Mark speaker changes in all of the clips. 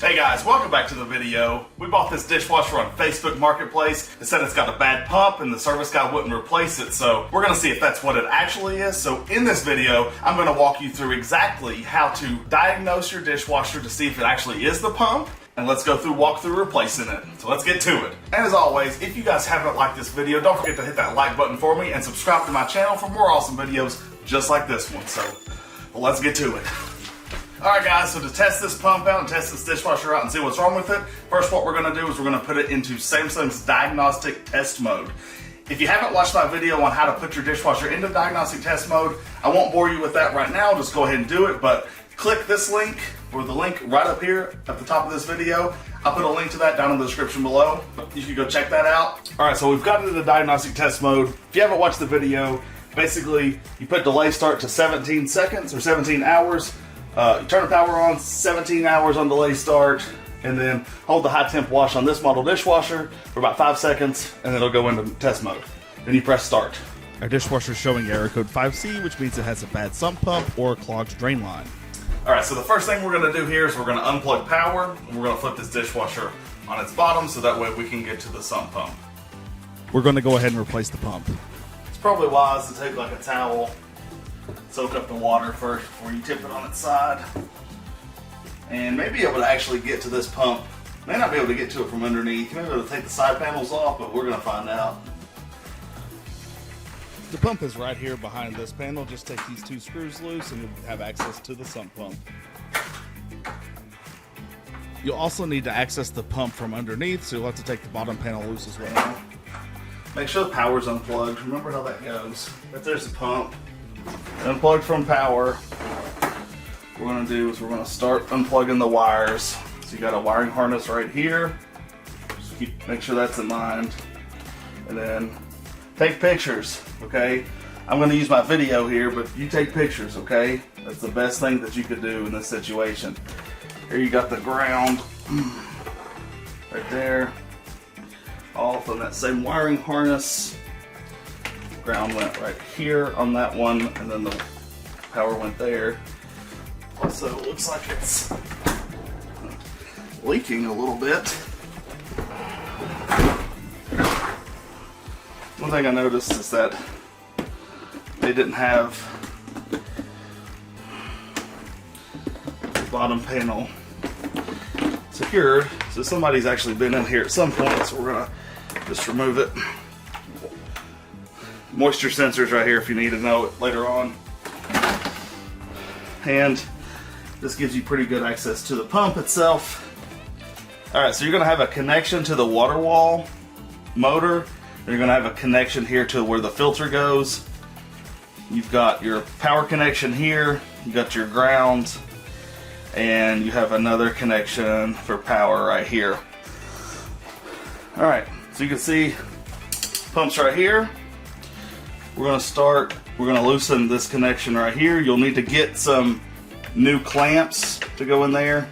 Speaker 1: Hey guys, welcome back to the video. We bought this dishwasher on Facebook Marketplace. It said it's got a bad pump and the service guy wouldn't replace it, so we're gonna see if that's what it actually is. So in this video, I'm gonna walk you through exactly how to diagnose your dishwasher to see if it actually is the pump, and let's walk through replacing it. So let's get to it. And as always, if you guys haven't liked this video, don't forget to hit that like button for me and subscribe to my channel for more awesome videos just like this one. So let's get to it. Alright guys, so to test this pump out and test this dishwasher out and see what's wrong with it, first what we're going to do is we're going to put it into Samsung's Diagnostic test mode. If you haven't watched my video on how to put your dishwasher into Diagnostic test mode, I won't bore you with that right now, just go ahead and do it, but click this link, or the link right up here at the top of this video. I'll put a link to that down in the description below. You can go check that out. Alright, so we've got it into Diagnostic test mode. If you haven't watched the video, basically you put delay start to 17 seconds or 17 hours. You turn the power on, 17 hours on delay start, and then hold the high temp wash on this model dishwasher for about 5 seconds, and it'll go into test mode. Then you press start.
Speaker 2: Our dishwasher is showing error code 5C, which means it has a bad sump pump or a clogged drain line.
Speaker 1: Alright, so the first thing we're going to do here is we're going to unplug power, and we're going to flip this dishwasher on its bottom so that way we can get to the sump pump.
Speaker 2: We're going to go ahead and replace the pump.
Speaker 1: It's probably wise to take like a towel, soak up the water first before you tip it on its side, and maybe able to actually get to this pump. May not be able to get to it from underneath. You may be able to take the side panels off, but we're going to find out.
Speaker 2: The pump is right here behind this panel. Just take these 2 screws loose and you'll have access to the sump pump. You'll also need to access the pump from underneath, so you'll have to take the bottom panel loose as well.
Speaker 1: Make sure the power's unplugged. Remember how that goes. Right there's the pump. Unplugged from power. What we're going to do is we're going to start unplugging the wires. So you got a wiring harness right here. Just make sure that's in mind. And then take pictures, okay? I'm going to use my video here, but you take pictures, okay? That's the best thing that you could do in this situation. Here you got the ground right there. All from that same wiring harness. Ground went right here on that one, and then the power went there. Also, it looks like it's leaking a little bit. One thing I noticed is that they didn't have the bottom panel secured, so somebody's actually been in here at some point, so we're gonna just remove it. Moisture sensors right here if you need to know it later on. And this gives you pretty good access to the pump itself. Alright, so you're going to have a connection to the water wall motor. You're going to have a connection here to where the filter goes. You've got your power connection here. You've got your ground. And you have another connection for power right here. Alright, so you can see pumps right here. We're going to loosen this connection right here. You'll need to get some new clamps to go in there.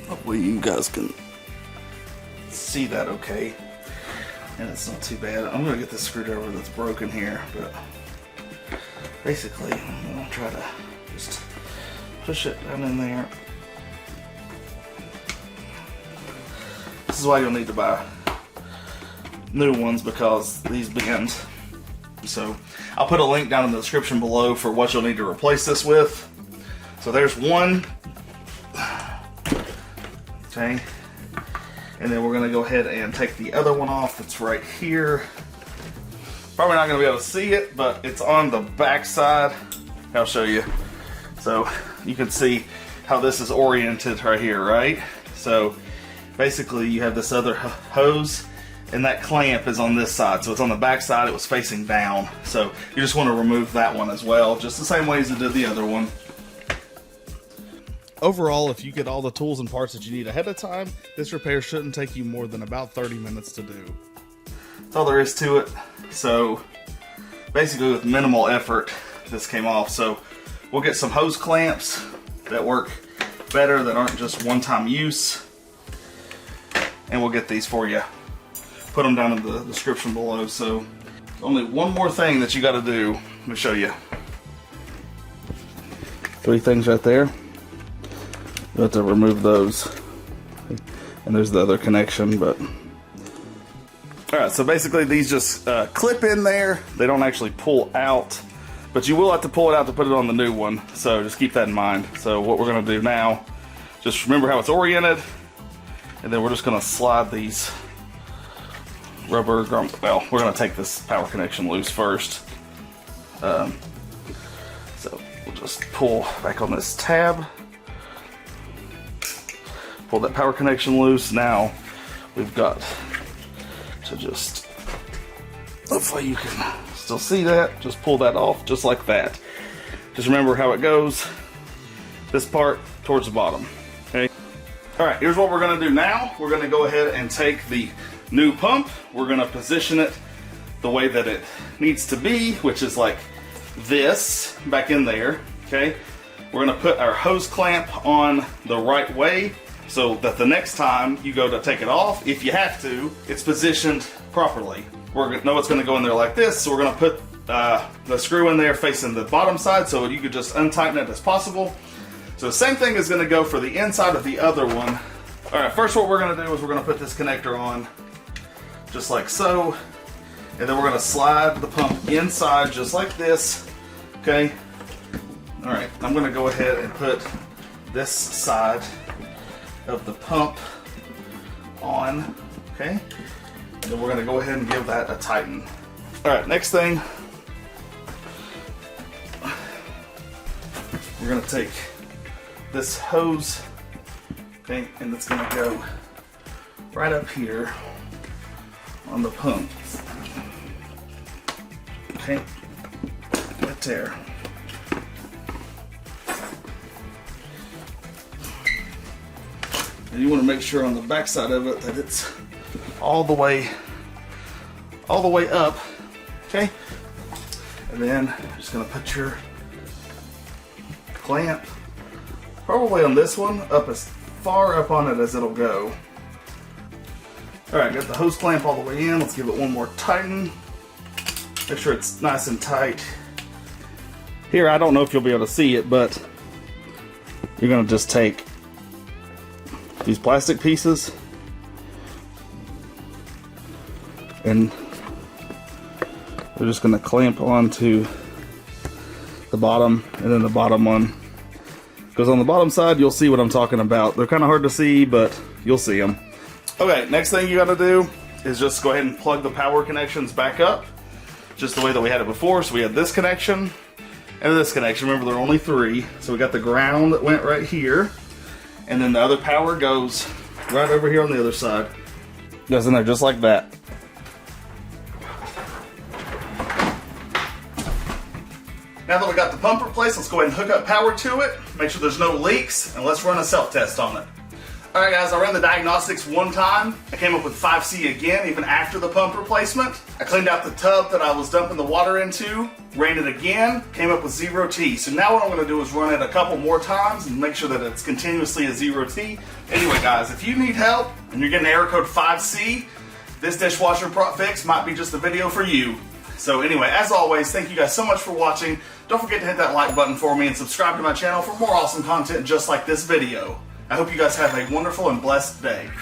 Speaker 1: Hopefully you guys can see that okay. And it's not too bad. I'm going to get this screwdriver that's broken here, but basically I'm going to try to just push it down in there. This is why you'll need to buy new ones, because these bend. So I'll put a link down in the description below for what you'll need to replace this with. So there's one. Okay. And then we're going to go ahead and take the other one off. It's right here. Probably not going to be able to see it, but it's on the back side. I'll show you. So you can see how this is oriented right here, right? So basically you have this other hose, and that clamp is on this side, so it's on the back side. It was facing down, so you just want to remove that one as well, just the same way as you did the other one.
Speaker 2: Overall, if you get all the tools and parts that you need ahead of time, this repair shouldn't take you more than about 30 minutes to do.
Speaker 1: That's all there is to it. So basically with minimal effort this came off. So we'll get some hose clamps that work better, that aren't just one-time use, and we'll get these for you. Put them down in the description below. So only one more thing that you got to do. Let me show you.
Speaker 2: 3 things right there. You have to remove those. And there's the other connection, but... Alright, so basically these just clip in there. They don't actually pull out, but you will have to pull it out to put it on the new one. So just keep that in mind. So what we're going to do now, just remember how it's oriented, and then we're just going to slide these rubber well, we're going to take this power connection loose first. So we'll just pull back on this tab, pull that power connection loose. Now we've got to just, hopefully you can still see that, just pull that off just like that. Just remember how it goes, this part towards the bottom, okay? Alright, here's what we're going to do now. We're going to go ahead and take the new pump, we're going to position it the way that it needs to be, which is like this, back in there, okay? We're going to put our hose clamp on the right way, so that the next time you go to take it off, if you have to, it's positioned properly. We know it's going to go in there like this, so we're going to put the screw in there facing the bottom side so you could just untighten it as possible. So the same thing is going to go for the inside of the other one. Alright, first what we're going to do is we're going to put this connector on just like so, and then we're going to slide the pump inside just like this, okay? Alright, I'm going to go ahead and put this side of the pump on, okay? And then we're going to go ahead and give that a tighten. Alright, next thing, we're going to take this hose, okay, and it's going to go right up here on the pump, okay, right there. And you want to make sure on the back side of it that it's all the way up, okay? And then you're just going to put your clamp probably on this one up as far up on it as it'll go. Alright, got the hose clamp all the way in. Let's give it one more tighten. Make sure it's nice and tight. Here, I don't know if you'll be able to see it, but you're going to just take these plastic pieces and we're just going to clamp onto the bottom, and then the bottom one goes on the bottom side. You'll see what I'm talking about. They're kind of hard to see, but you'll see them. Okay, next thing you got to do is just go ahead and plug the power connections back up just the way that we had it before. So we had this connection and this connection. Remember, there are only 3. So we got the ground that went right here, and then the other power goes right over here on the other side. Goes in there just like that. Now that we got the pump replaced, let's go ahead and hook up power to it, make sure there's no leaks, and let's run a self-test on it. Alright guys, I ran the Diagnostics one time. I came up with 5C again, even after the pump replacement. I cleaned out the tub that I was dumping the water into, ran it again, came up with 0T. So now what I'm going to do is run it a couple more times and make sure that it's continuously a 0T. Anyway guys, if you need help and you're getting error code 5C, this dishwasher fix might be just the video for you. So anyway, as always, thank you guys so much for watching. Don't forget to hit that like button for me and subscribe to my channel for more awesome content just like this video. I hope you guys have a wonderful and blessed day.